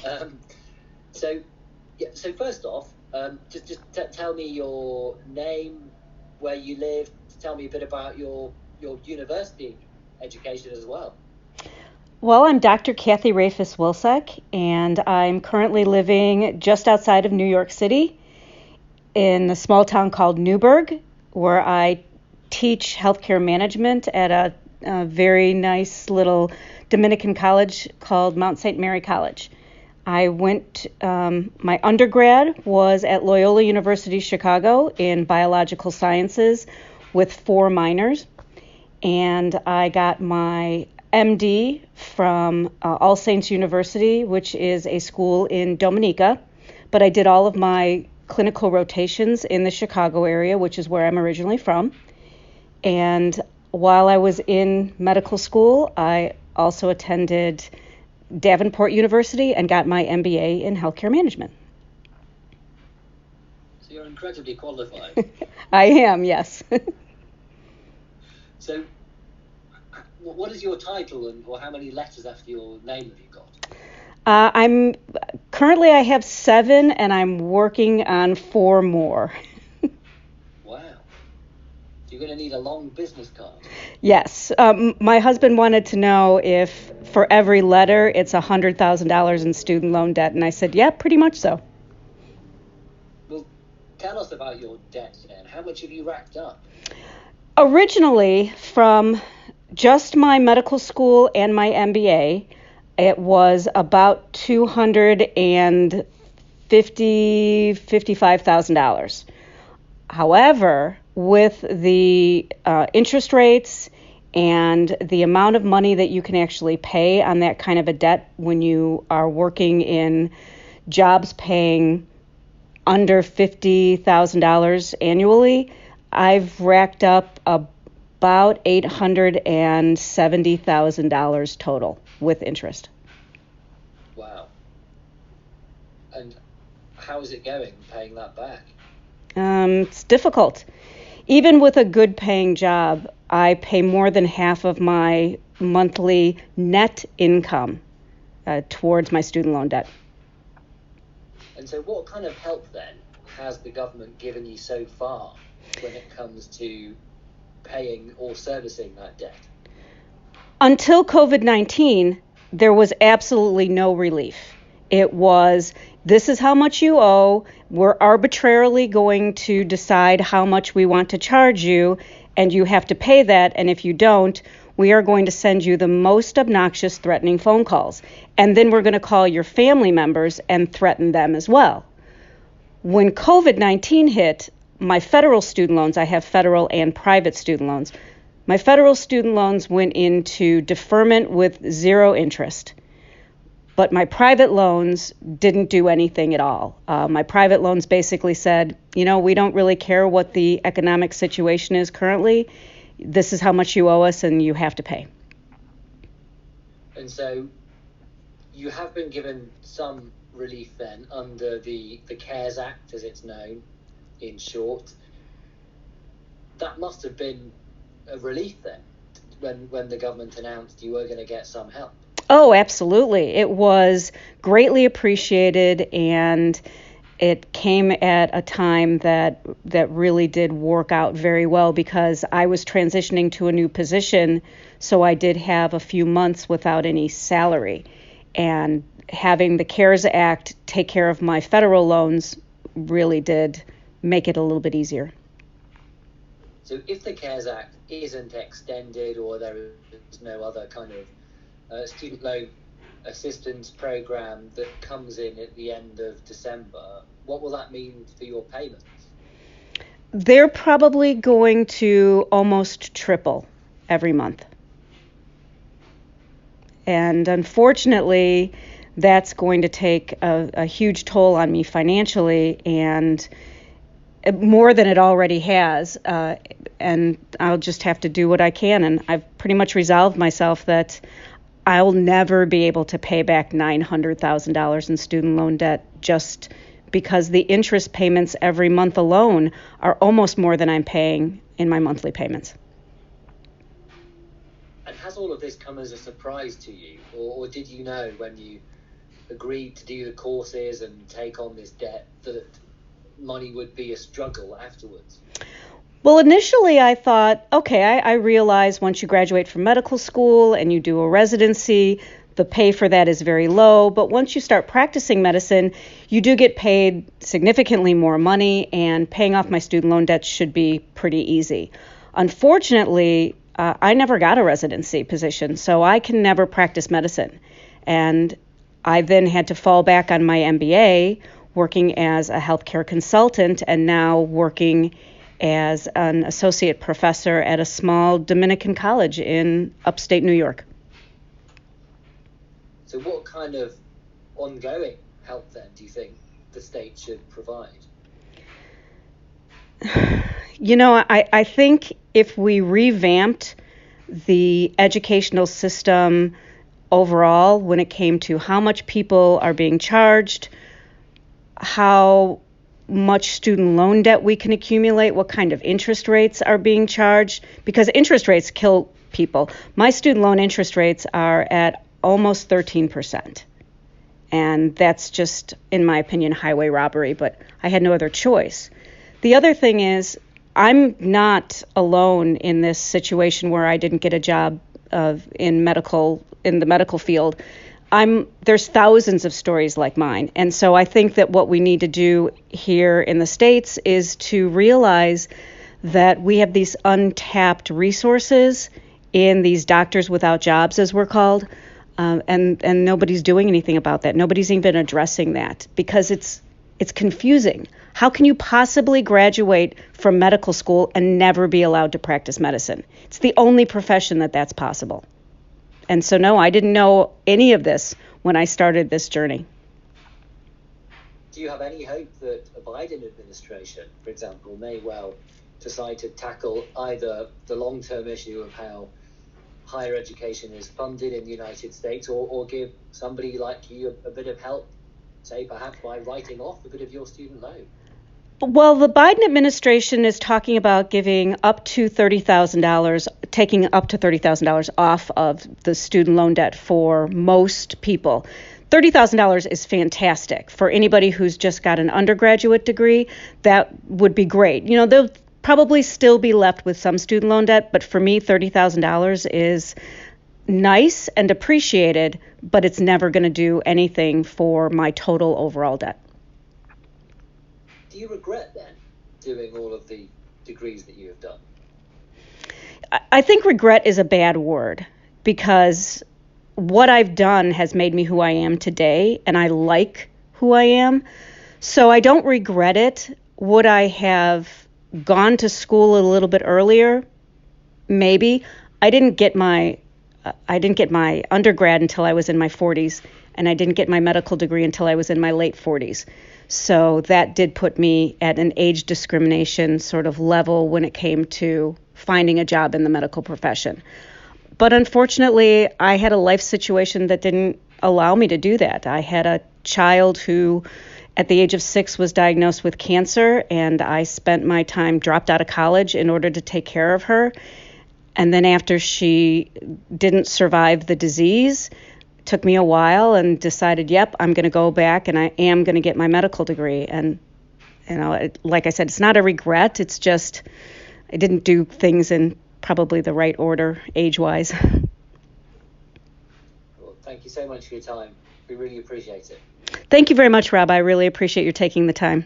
Um, so, yeah. So first off, just tell me your name, where you live. Tell me a bit about your university education as well. Well, I'm Dr. Kathy Rehfus-Wilsek, and I'm currently living just outside of New York City in a small town called Newburgh, where I teach healthcare management at a very nice little Dominican college called Mount St. Mary College. My undergrad was at Loyola University Chicago in biological sciences with 4 minors, and I got my MD from All Saints University, which is a school in Dominica, but I did all of my clinical rotations in the Chicago area, which is where I'm originally from. And while I was in medical school, I also attended Davenport University and got my MBA in healthcare management. So you're incredibly qualified. I am, yes. So, what is your title, or how many letters after your name have you got? I'm currently I have 7, and I'm working on 4 more. Wow. You're going to need a long business card. Yes. My husband wanted to know if for every letter it's $100,000 in student loan debt, and I said, yeah, pretty much so. Well, tell us about your debt then. How much have you racked up? Originally, from just my medical school and my MBA, it was about $55,000. However, with the interest rates and the amount of money that you can actually pay on that kind of a debt when you are working in jobs paying under $50,000 annually, I've racked up about $870,000 total with interest. Wow. And how is it going, paying that back? It's difficult. Even with a good paying job, I pay more than half of my monthly net income towards my student loan debt. And so what kind of help then has the government given you so far when it comes to paying or servicing that debt? Until COVID-19, there was absolutely no relief. It was, this is how much you owe. We're arbitrarily going to decide how much we want to charge you, and you have to pay that. And if you don't, we are going to send you the most obnoxious, threatening phone calls. And then we're going to call your family members and threaten them as well. When COVID-19 hit, my federal student loans, I have federal and private student loans, my federal student loans went into deferment with 0 interest. But my private loans didn't do anything at all. My private loans basically said, we don't really care what the economic situation is currently. This is how much you owe us, and you have to pay. And so you have been given some relief then under the CARES Act, as it's known, in short. That must have been a relief then, when the government announced you were going to get some help. Oh, absolutely. It was greatly appreciated, and it came at a time that really did work out very well because I was transitioning to a new position, so I did have a few months without any salary. And having the CARES Act take care of my federal loans really did make it a little bit easier. So if the CARES Act isn't extended, or there is no other kind of student loan assistance program that comes in at the end of December, what will that mean for your payments? They're probably going to almost triple every month. And unfortunately, that's going to take a huge toll on me financially, and more than it already has. And I'll just have to do what I can. And I've pretty much resolved myself that I'll never be able to pay back $900,000 in student loan debt, just because the interest payments every month alone are almost more than I'm paying in my monthly payments. And has all of this come as a surprise to you, or did you know when you agreed to do the courses and take on this debt, that money would be a struggle afterwards? Well, initially I thought, okay, I realize once you graduate from medical school and you do a residency, the pay for that is very low. But once you start practicing medicine, you do get paid significantly more money, and paying off my student loan debt should be pretty easy. Unfortunately, I never got a residency position, so I can never practice medicine. And I then had to fall back on my MBA, working as a healthcare consultant, and now working as an associate professor at a small Dominican college in upstate New York. So what kind of ongoing help then do you think the state should provide? You know, I think if we revamped the educational system overall, when it came to how much people are being charged, how much student loan debt we can accumulate, what kind of interest rates are being charged, because interest rates kill people. My student loan interest rates are at almost 13%. And that's just, in my opinion, highway robbery, but I had no other choice. The other thing is, I'm not alone in this situation where I didn't get a job in the medical field. There's thousands of stories like mine. And so I think that what we need to do here in the States is to realize that we have these untapped resources in these doctors without jobs, as we're called, and nobody's doing anything about that. Nobody's even addressing that because it's confusing. How can you possibly graduate from medical school and never be allowed to practice medicine? It's the only profession that's possible. And so, no, I didn't know any of this when I started this journey. Do you have any hope that a Biden administration, for example, may well decide to tackle either the long-term issue of how higher education is funded in the United States, or give somebody like you a bit of help, say perhaps by writing off a bit of your student loan? Well, the Biden administration is talking about giving up to $30,000, taking up to $30,000 off of the student loan debt for most people. $30,000 is fantastic. For anybody who's just got an undergraduate degree, that would be great. You know, they'll probably still be left with some student loan debt, but for me, $30,000 is nice and appreciated, but it's never going to do anything for my total overall debt. Do you regret then doing all of the degrees that you have done? I think regret is a bad word, because what I've done has made me who I am today, and I like who I am. So I don't regret it. Would I have gone to school a little bit earlier? Maybe. I didn't get my undergrad until I was in my 40s, and I didn't get my medical degree until I was in my late 40s. So that did put me at an age discrimination sort of level when it came to finding a job in the medical profession. But unfortunately, I had a life situation that didn't allow me to do that. I had a child who, at the age of 6, was diagnosed with cancer, and I spent my time, dropped out of college in order to take care of her. And then after she didn't survive the disease, took me a while, and decided, yep, I'm going to go back and I am going to get my medical degree. And, you know, like I said, it's not a regret. It's just I didn't do things in probably the right order age-wise. Well, thank you so much for your time. We really appreciate it. Thank you very much, Rob. I really appreciate your taking the time.